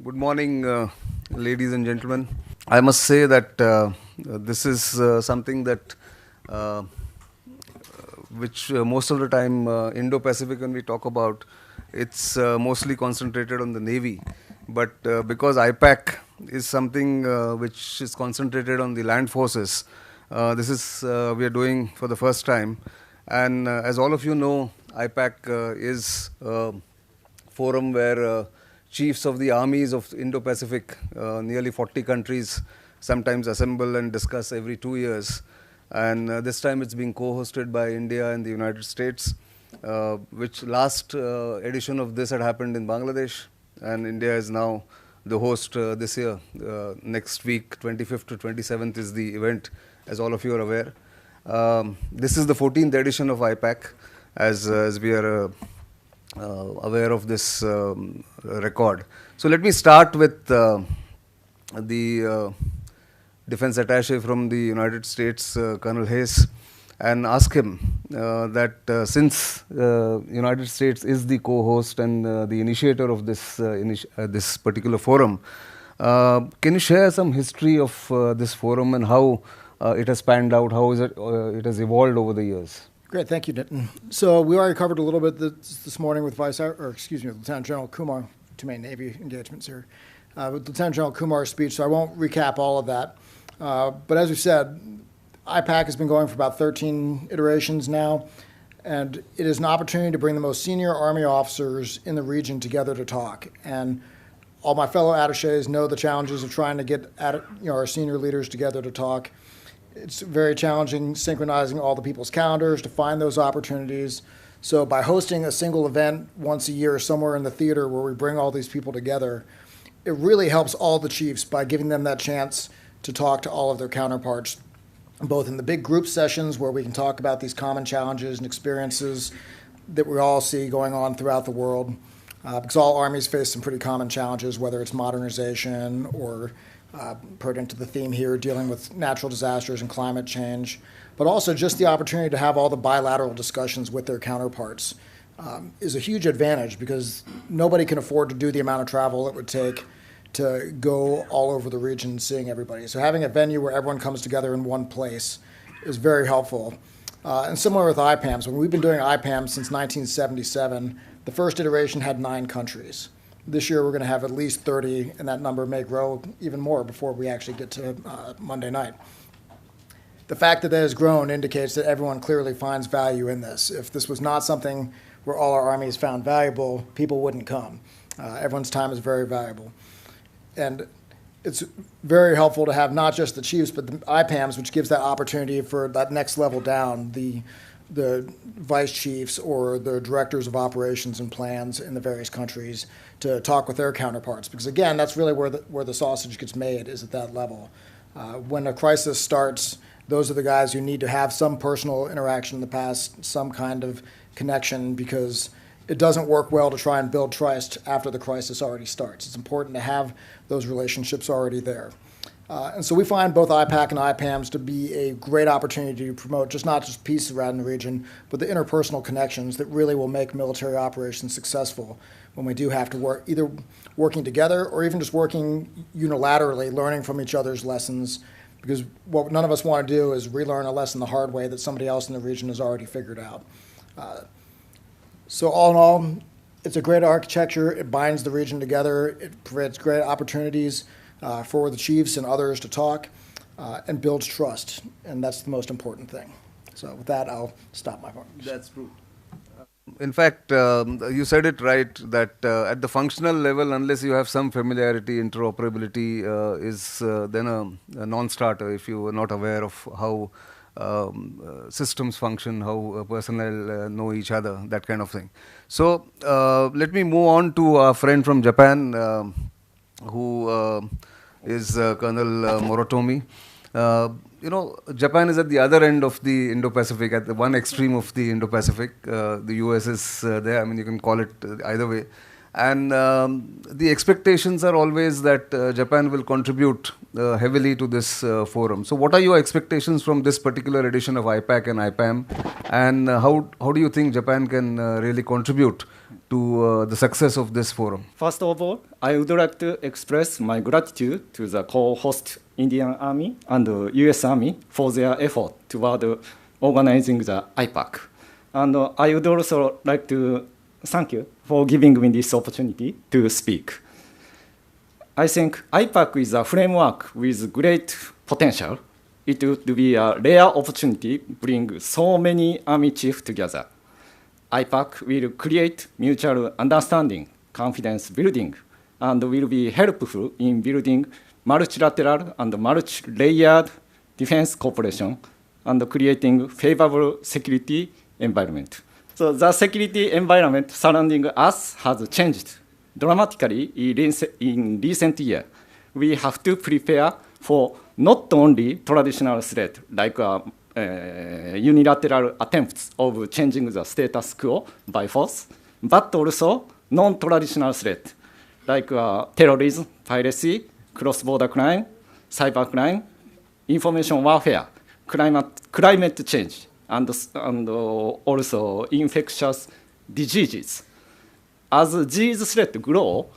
Good morning, ladies and gentlemen. I must say that this is something that uh, which most of the time Indo-Pacific when we talk about, it's mostly concentrated on the Navy. But because IPAC is something which is concentrated on the land forces, this is we are doing for the first time. And as all of you know, IPAC is forum where chiefs of the armies of Indo-Pacific, nearly 40 countries, sometimes assemble and discuss every 2 years. And this time it's being co-hosted by India and the United States, which last edition of this had happened in Bangladesh, and India is now the host this year. Next week, 25th to 27th is the event, as all of you are aware. This is the 14th edition of IPAC, as we are aware of this record. So let me start with the defense attaché from the United States, Colonel Hayes, and ask him that since United States is the co-host and the initiator of this particular forum, can you share some history of this forum and how it has panned out, how is it has evolved over the years? Great, thank you, Nitin. So we already covered a little bit this morning with Lieutenant General Kumar, two main Navy engagements here, with Lieutenant General Kumar's speech, so I won't recap all of that. But as we said, IPAC has been going for about 13 iterations now, and it is an opportunity to bring the most senior Army officers in the region together to talk. And all my fellow attachés know the challenges of trying to get our senior leaders together to talk. It's very challenging synchronizing all the people's calendars to find those opportunities. So by hosting a single event once a year somewhere in the theater where we bring all these people together, it really helps all the chiefs by giving them that chance to talk to all of their counterparts, both in the big group sessions where we can talk about these common challenges and experiences that we all see going on throughout the world, because all armies face some pretty common challenges, whether it's modernization or pertinent to the theme here, dealing with natural disasters and climate change, but also just the opportunity to have all the bilateral discussions with their counterparts is a huge advantage, because nobody can afford to do the amount of travel it would take to go all over the region seeing everybody. So having a venue where everyone comes together in one place is very helpful. And similar with IPAMs, when we've been doing IPAMs since 1977, the first iteration had 9 countries. This year we're going to have at least 30, and that number may grow even more before we actually get to Monday night. The fact that has grown indicates that everyone clearly finds value in this. If this was not something where all our armies found valuable, people wouldn't come. Everyone's time is very valuable. And it's very helpful to have not just the chiefs, but the IPAMs, which gives that opportunity for that next level down, the vice chiefs or the directors of operations and plans in the various countries to talk with their counterparts. Because again, that's really where the sausage gets made, is at that level. When a crisis starts, those are the guys who need to have some personal interaction in the past, some kind of connection, because it doesn't work well to try and build trust after the crisis already starts. It's important to have those relationships already there. And so we find both IPAC and IPAMs to be a great opportunity to promote not just peace around the region, but the interpersonal connections that really will make military operations successful when we do have to work, either working together or even just working unilaterally, learning from each other's lessons, because what none of us want to do is relearn a lesson the hard way that somebody else in the region has already figured out. So all in all, it's a great architecture. It binds the region together. It provides great opportunities for the chiefs and others to talk, and builds trust, and that's the most important thing. So with that, I'll stop my part. That's true. In fact, you said it right, that at the functional level, unless you have some familiarity, interoperability is then a non-starter if you are not aware of how systems function, how personnel know each other, that kind of thing. So let me move on to our friend from Japan, who is Colonel Morotomi. Japan is at the other end of the Indo-Pacific, at the one extreme of the Indo-Pacific. The US is there. I mean, you can call it either way. And the expectations are always that Japan will contribute heavily to this forum. So what are your expectations from this particular edition of IPAC and IPAM? And how do you think Japan can really contribute to the success of this forum? First of all, I would like to express my gratitude to the co-host Indian Army and the US Army for their effort toward organizing the IPAC. And I would also like to thank you for giving me this opportunity to speak. I think IPAC is a framework with great potential. It would be a rare opportunity to bring so many Army chiefs together. IPAC will create mutual understanding, confidence building, and will be helpful in building multilateral and multi-layered defense cooperation and creating favorable security environment. So the security environment surrounding us has changed dramatically in recent years. We have to prepare for not only traditional threat like unilateral attempts of changing the status quo by force, but also non-traditional threat like terrorism, piracy, cross-border crime, cybercrime, information warfare, climate change, and also infectious diseases. As these threats grow,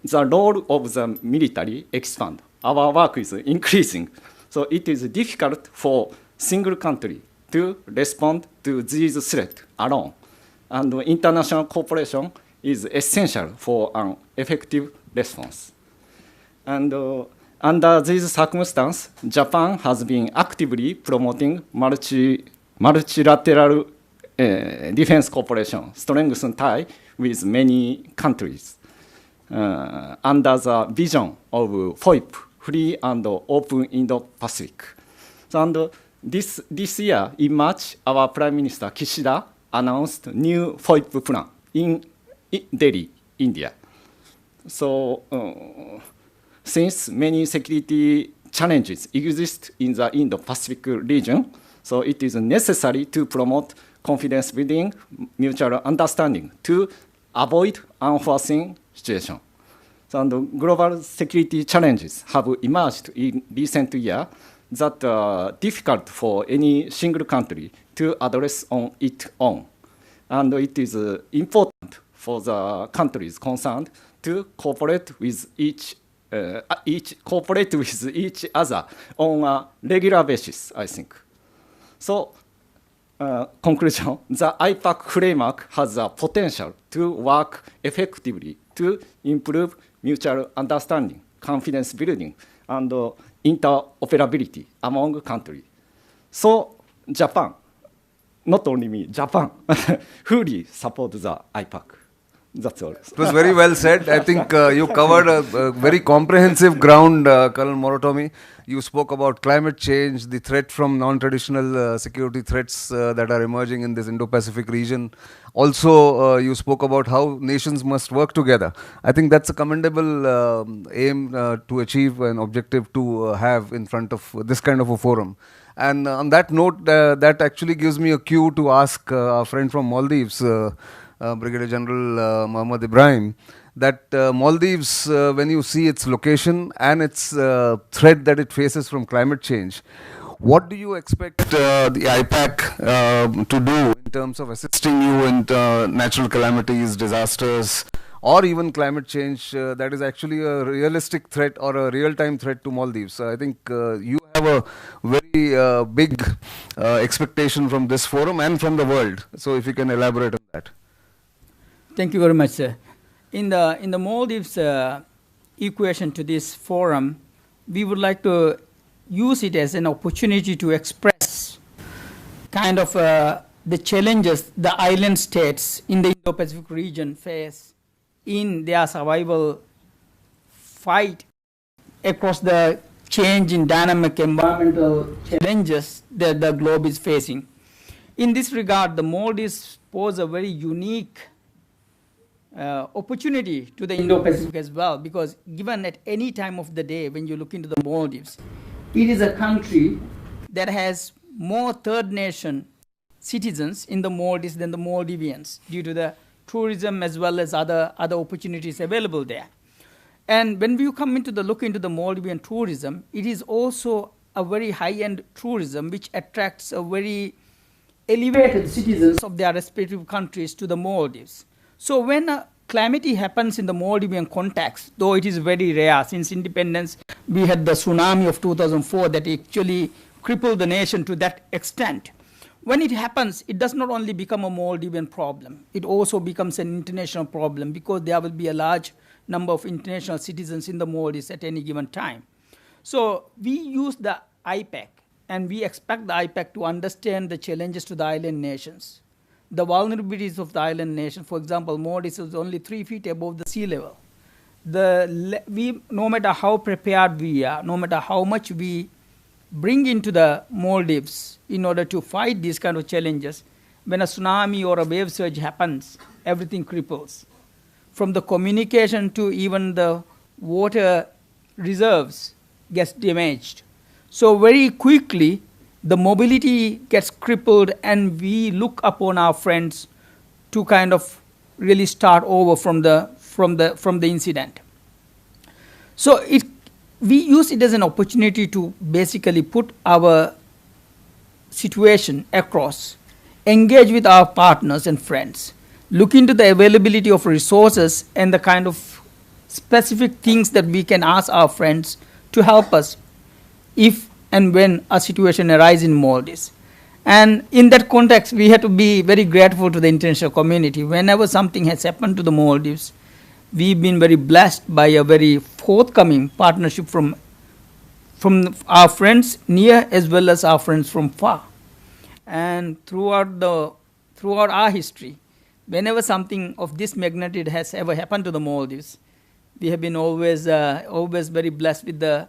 the role of the military expands. Our work is increasing, so it is difficult for single country to respond to these threats alone, and international cooperation is essential for an effective response. And under these circumstances, Japan has been actively promoting multilateral defense cooperation, strengthen ties with many countries under the vision of FOIP, Free and Open Indo-Pacific. So, and this year, in March, our Prime Minister Kishida announced new FOIP plan in Delhi, India. So, since many security challenges exist in the Indo-Pacific region, so it is necessary to promote confidence building, mutual understanding to avoid unforeseen situations. So, and global security challenges have emerged in recent years that are difficult for any single country to address on its own. And it is important for the countries concerned to cooperate with each other on a regular basis, I think. So, conclusion, the IPAC framework has the potential to work effectively to improve mutual understanding, confidence building, and interoperability among countries. So, Japan, not only me, Japan, fully support the IPAC. That's all. It was very well said. I think you covered a very comprehensive ground, Colonel Morotomi. You spoke about climate change, the threat from non-traditional security threats that are emerging in this Indo-Pacific region. Also, you spoke about how nations must work together. I think that's a commendable aim to achieve, an objective to have in front of this kind of a forum. And on that note, that actually gives me a cue to ask our friend from Maldives, Brigadier General Mohammad Ibrahim, that Maldives, when you see its location and its threat that it faces from climate change, what do you expect the IPAC to do in terms of assisting you in natural calamities, disasters, or even climate change that is actually a realistic threat or a real-time threat to Maldives? I think you have a very big expectation from this forum and from the world. So if you can elaborate on that. Thank you very much, sir. In the Maldives equation to this forum, we would like to use it as an opportunity to express kind of the challenges the island states in the Indo-Pacific region face in their survival fight across the change in dynamic environmental challenges that the globe is facing. In this regard, the Maldives pose a very unique opportunity to the Indo-Pacific as well, because given at any time of the day when you look into the Maldives, it is a country that has more third nation citizens in the Maldives than the Maldivians due to the tourism as well as other opportunities available there. And when we come into the look into the Maldivian tourism, it is also a very high-end tourism which attracts a very elevated citizens of their respective countries to the Maldives. So when a calamity happens in the Maldivian context, though it is very rare, since independence we had the tsunami of 2004 that actually crippled the nation to that extent. When it happens, it does not only become a Maldivian problem, it also becomes an international problem because there will be a large number of international citizens in the Maldives at any given time. So we use the IPAC and we expect the IPAC to understand the challenges to the island nations. The vulnerabilities of the island nation, for example, Maldives is only 3 feet above the sea level. No matter how prepared we are, no matter how much we bring into the Maldives in order to fight these kind of challenges, when a tsunami or a wave surge happens, everything cripples. From the communication to even the water reserves gets damaged. So very quickly, the mobility gets crippled and we look upon our friends to kind of really start over from the incident. So we use it as an opportunity to basically put our situation across, engage with our partners and friends, look into the availability of resources and the kind of specific things that we can ask our friends to help us if and when a situation arises in Maldives. And in that context, we have to be very grateful to the international community. Whenever something has happened to the Maldives, we've been very blessed by a very forthcoming partnership from our friends near as well as our friends from far. And throughout our history, whenever something of this magnitude has ever happened to the Maldives, we have been always very blessed with the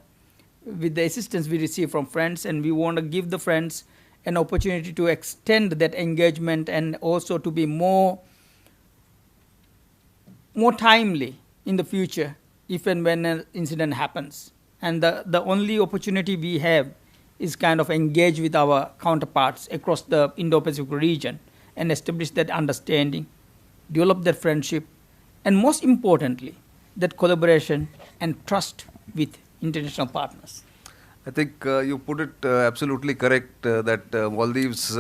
assistance we receive from friends, and we want to give the friends an opportunity to extend that engagement and also to be more timely in the future if and when an incident happens. And the only opportunity we have is kind of engage with our counterparts across the Indo-Pacific region and establish that understanding, develop that friendship, and most importantly, that collaboration and trust with international partners. I think you put it absolutely correct that Maldives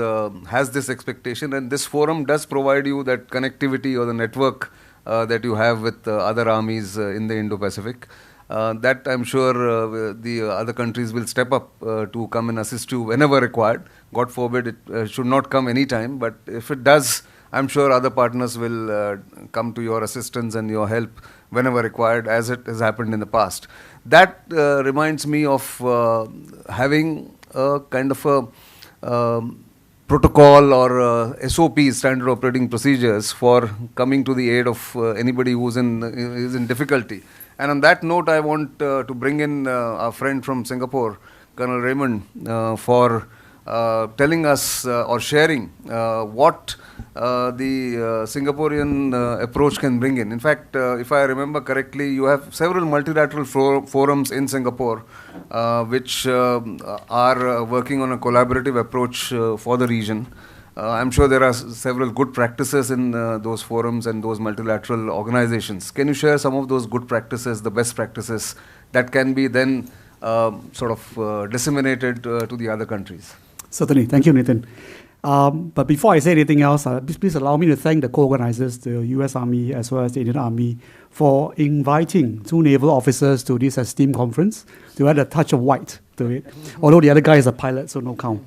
has this expectation, and this forum does provide you that connectivity or the network that you have with other armies in the Indo-Pacific. That I'm sure the other countries will step up to come and assist you whenever required. God forbid it should not come anytime, but if it does, I'm sure other partners will come to your assistance and your help whenever required, as it has happened in the past. That reminds me of having a kind of a protocol or SOPs, standard operating procedures, for coming to the aid of anybody who's in difficulty. And on that note, I want to bring in our friend from Singapore, Colonel Raymond, for telling us or sharing what the Singaporean approach can bring in. In fact, if I remember correctly, you have several multilateral forums in Singapore which are working on a collaborative approach for the region. I'm sure there are several good practices in those forums and those multilateral organizations. Can you share some of those good practices, the best practices that can be then disseminated to the other countries? Certainly. Thank you, Nathan. But before I say anything else, please allow me to thank the co-organizers, the US Army as well as the Indian Army, for inviting 2 naval officers to this esteemed conference to add a touch of white to it. Although the other guy is a pilot, so no count.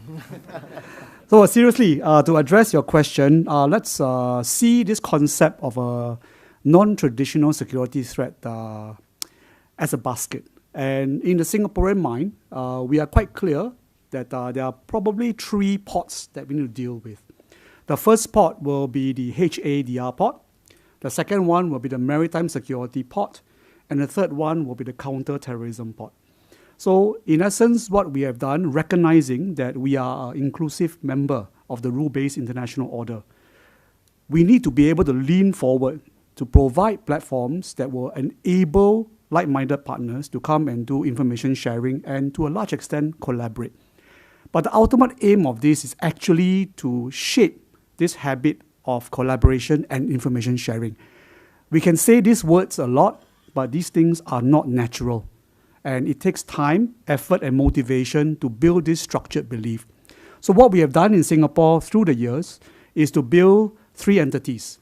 So seriously, to address your question, let's see this concept of a non-traditional security threat as a basket. And in the Singaporean mind, we are quite clear that there are probably 3 pots that we need to deal with. The first pot will be the HADR pot. The second one will be the maritime security pot. And the third one will be the counter-terrorism pot. So in essence, what we have done, recognizing that we are an inclusive member of the rule-based international order, we need to be able to lean forward to provide platforms that will enable like-minded partners to come and do information sharing and to a large extent collaborate. But the ultimate aim of this is actually to shape this habit of collaboration and information sharing. We can say these words a lot, but these things are not natural. And it takes time, effort, and motivation to build this structured belief. So what we have done in Singapore through the years is to build 3 entities.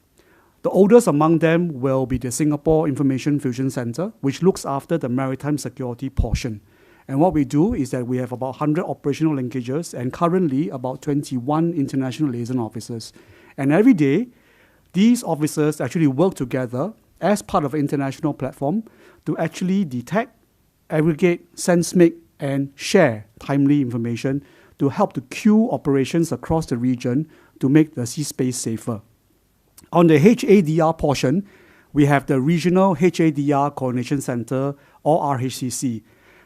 The oldest among them will be the Singapore Information Fusion Center, which looks after the maritime security portion. And what we do is that we have about 100 operational linkages and currently about 21 international liaison officers. And every day, these officers actually work together as part of an international platform to actually detect, aggregate, sense-make, and share timely information to help to queue operations across the region to make the sea space safer. On the HADR portion, we have the Regional HADR Coordination Center, or RHCC.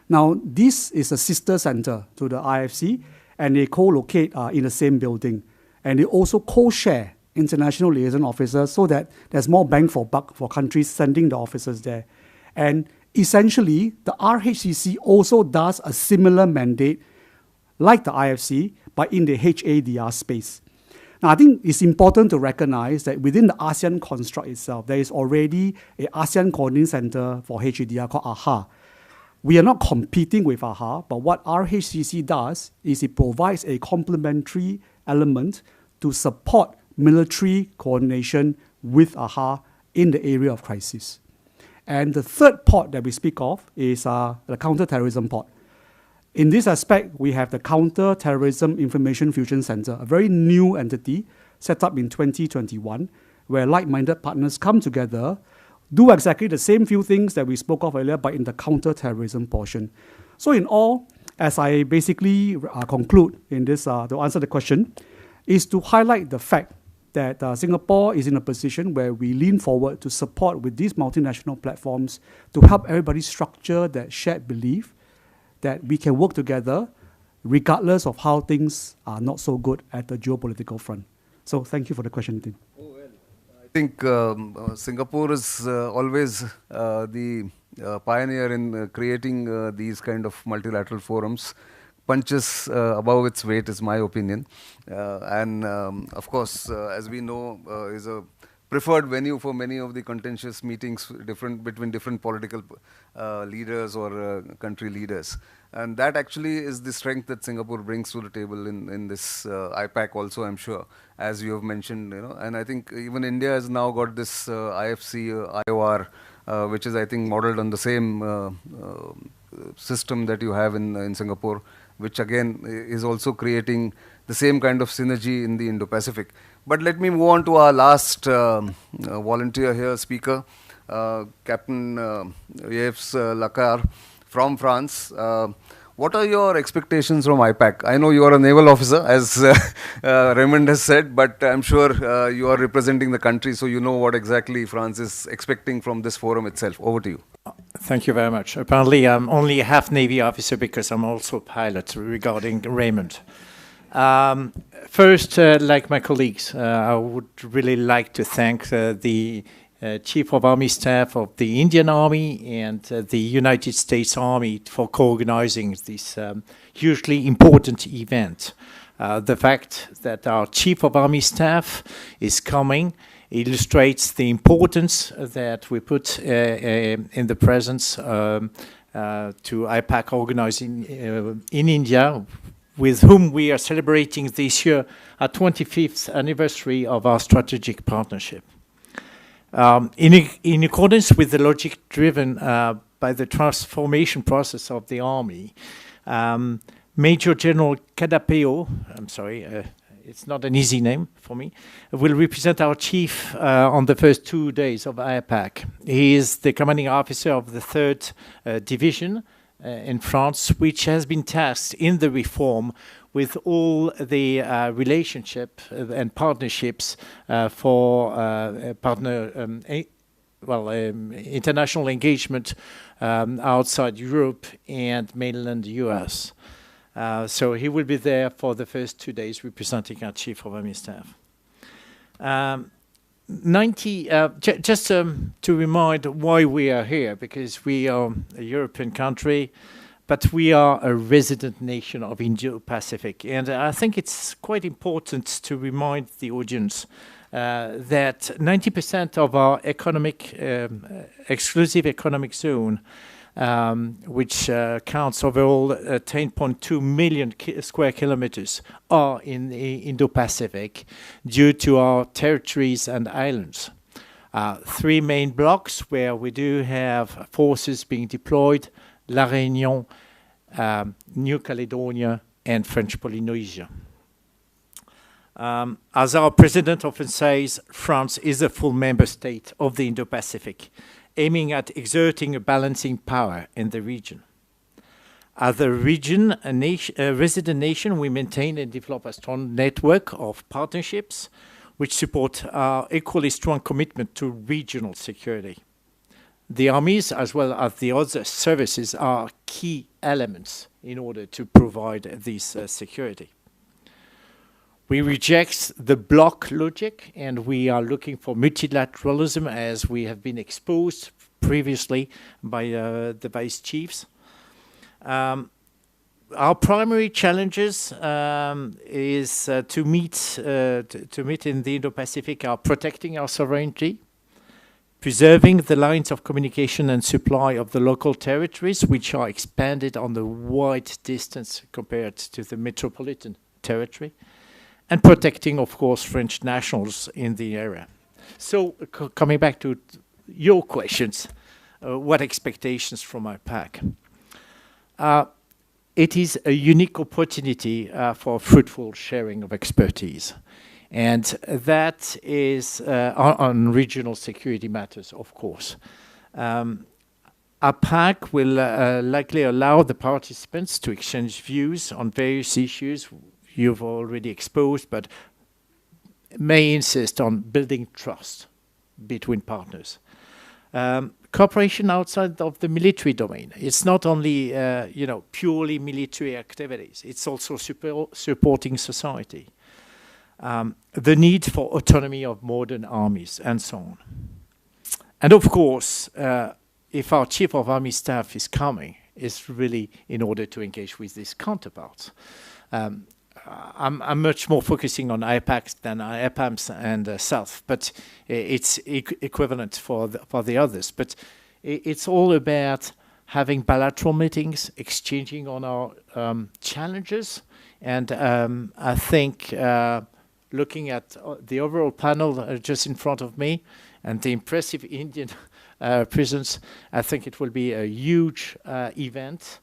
Now, this is a sister center to the IFC, and they co-locate in the same building. And they also co-share international liaison officers so that there's more bang for buck for countries sending the officers there. And essentially, the RHCC also does a similar mandate like the IFC, but in the HADR space. Now, I think it's important to recognize that within the ASEAN construct itself, there is already an ASEAN Coordinating Center for HADR called AHA. We are not competing with AHA, but what RHCC does is it provides a complementary element to support military coordination with AHA in the area of crisis. And the third pod that we speak of is the counter-terrorism pod. In this aspect, we have the Counter-Terrorism Information Fusion Center, a very new entity set up in 2021, where like-minded partners come together, do exactly the same few things that we spoke of earlier, but in the counter-terrorism portion. So in all, as I basically conclude in this, to answer the question, is to highlight the fact that Singapore is in a position where we lean forward to support with these multinational platforms to help everybody structure that shared belief that we can work together regardless of how things are not so good at the geopolitical front. So thank you for the question, Tim. I think Singapore is always the pioneer in creating these kind of multilateral forums. Punches above its weight is my opinion. And of course, as we know, is a preferred venue for many of the contentious meetings between different political leaders or country leaders. And that actually is the strength that Singapore brings to the table in this IPAC also, I'm sure, as you have mentioned. And I think even India has now got this IFC IOR, which is, I think, modeled on the same system that you have in Singapore, which again is also creating the same kind of synergy in the Indo-Pacific. But let me move on to our last volunteer here, speaker, Captain Yves Lacar from France. What are your expectations from IPAC? I know you are a naval officer, as Raymond has said, but I'm sure you are representing the country, so you know what exactly France is expecting from this forum itself. Over to you. Thank you very much. Apparently, I'm only a half Navy officer because I'm also a pilot regarding Raymond. First, like my colleagues, I would really like to thank the Chief of Army Staff of the Indian Army and the United States Army for co-organizing this hugely important event. The fact that our Chief of Army Staff is coming illustrates the importance that we put in the presence to IPAC organizing in India, with whom we are celebrating this year our 25th anniversary of our strategic partnership. In accordance with the logic driven by the transformation process of the Army, Major General Kadapeo, I'm sorry, it's not an easy name for me, will represent our chief on the first 2 days of IPAC. He is the commanding officer of the 3rd Division in France, which has been tasked in the reform with all the relationship and partnerships for international engagement outside Europe and mainland US. So he will be there for the first 2 days representing our Chief of Army Staff. Just to remind why we are here, because we are a European country, but we are a resident nation of Indo-Pacific. And I think it's quite important to remind the audience that 90% of our exclusive economic zone, which counts overall 10.2 million square kilometers, are in the Indo-Pacific due to our territories and islands. Three main blocks where we do have forces being deployed: La Réunion, New Caledonia, and French Polynesia. As our president often says, France is a full member state of the Indo-Pacific, aiming at exerting a balancing power in the region. As a region, a resident nation, we maintain and develop a strong network of partnerships which support our equally strong commitment to regional security. The armies, as well as the other services, are key elements in order to provide this security. We reject the bloc logic, and we are looking for multilateralism as we have been exposed previously by the vice chiefs. Our primary challenges is to meet in the Indo-Pacific are protecting our sovereignty, preserving the lines of communication and supply of the local territories, which are expanded on the wide distance compared to the metropolitan territory, and protecting, of course, French nationals in the area. So, coming back to your questions, what expectations from IPAC? It is a unique opportunity for fruitful sharing of expertise. And that is on regional security matters, of course. IPAC will likely allow the participants to exchange views on various issues you've already exposed, but may insist on building trust between partners. Cooperation outside of the military domain. It's not only purely military activities. It's also supporting society. The need for autonomy of modern armies, and so on. And of course, if our Chief of Army Staff is coming, it's really in order to engage with his counterparts. I'm much more focusing on IPACs than IPAMs and South, but it's equivalent for the others. But it's all about having bilateral meetings, exchanging on our challenges, and I think looking at the overall panel just in front of me and the impressive Indian presence, I think it will be a huge event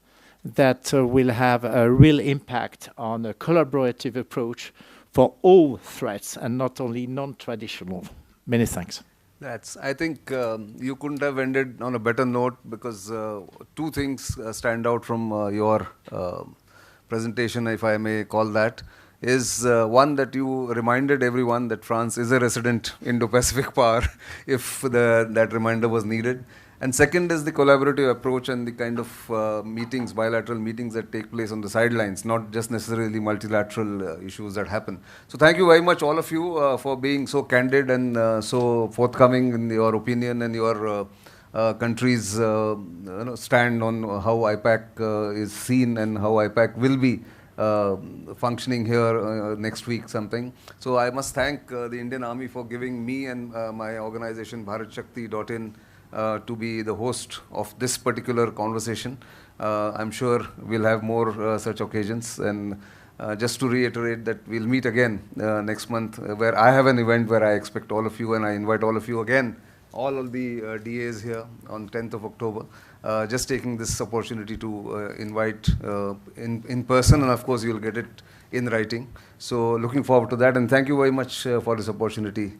that will have a real impact on a collaborative approach for all threats and not only non-traditional. Many thanks. I think you couldn't have ended on a better note, because two things stand out from your presentation, if I may call that, is one, that you reminded everyone that France is a resident Indo-Pacific power if that reminder was needed. And second is the collaborative approach and the kind of meetings, bilateral meetings that take place on the sidelines, not just necessarily multilateral issues that happen. So thank you very much, all of you, for being so candid and so forthcoming in your opinion and your country's stand on how IPAC is seen and how IPAC will be functioning here next week something. So I must thank the Indian Army for giving me and my organization bharatshakti.in to be the host of this particular conversation. I'm sure we'll have more such occasions, and just to reiterate that we'll meet again next month, where I have an event where I expect all of you, and I invite all of you again, all of the DAs here on 10th of October. Just taking this opportunity to invite in person, and of course you'll get it in writing. So looking forward to that, and thank you very much for this opportunity,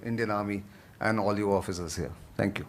Indian Army and all you officers here. Thank you.